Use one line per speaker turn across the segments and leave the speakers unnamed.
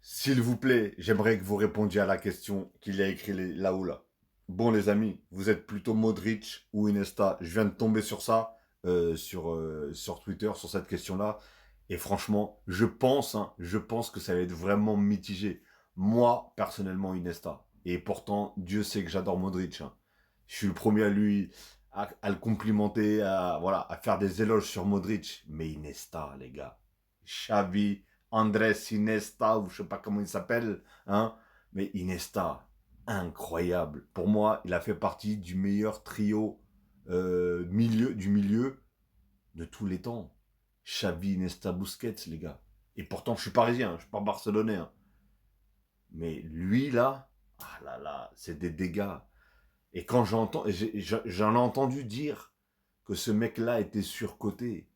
S'il vous plaît, j'aimerais que vous répondiez à la question qu'il y a écrit là-haut là. Bon les amis, vous êtes plutôt Modric ou Iniesta? Je viens de tomber sur ça, sur Twitter, sur cette question-là. Et franchement, je pense que ça va être vraiment mitigé. Moi, personnellement, Iniesta. Et pourtant, Dieu sait que j'adore Modric, hein. Je suis le premier à le complimenter, voilà, à faire des éloges sur Modric. Mais Iniesta, les gars. Xavi, Andrés Iniesta, ou je sais pas comment il s'appelle, hein. Mais Iniesta, incroyable. Pour moi, il a fait partie du meilleur trio du milieu de tous les temps. Xavi, Iniesta, Busquets, les gars. Et pourtant, je suis parisien, je suis pas barcelonais, hein. Mais lui, là, ah là là, c'est des dégâts. Et quand j'en ai entendu dire que ce mec-là était surcoté.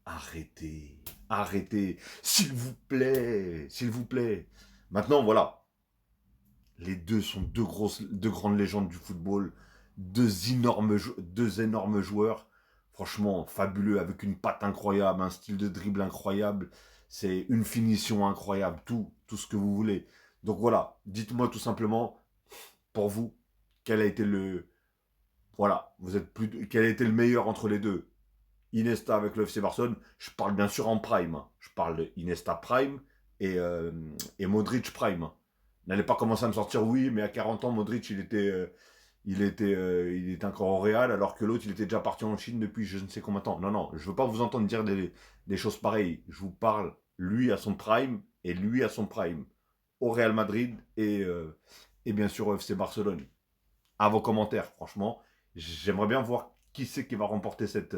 Arrêtez, arrêtez, s'il vous plaît, s'il vous plaît. Maintenant, voilà, les deux sont deux grandes légendes du football, deux énormes joueurs, franchement fabuleux, avec une patte incroyable, un style de dribble incroyable, c'est une finition incroyable, tout ce que vous voulez. Donc voilà, dites-moi tout simplement, pour vous, quel a été voilà, quel a été le meilleur entre les deux? Iniesta avec le FC Barcelone, je parle bien sûr en prime, hein. Je parle de Iniesta prime et Modric prime, hein. N'allez pas commencer à me sortir, oui, mais à 40 ans, Modric, il était encore au Real, alors que l'autre, il était déjà parti en Chine depuis je ne sais combien de temps. Non, non, je veux pas vous entendre dire des choses pareilles. Je vous parle, lui à son prime et lui à son prime. Au Real Madrid et bien sûr au FC Barcelone. À vos commentaires, franchement. J'aimerais bien voir qui c'est qui va remporter cette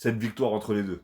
victoire entre les deux.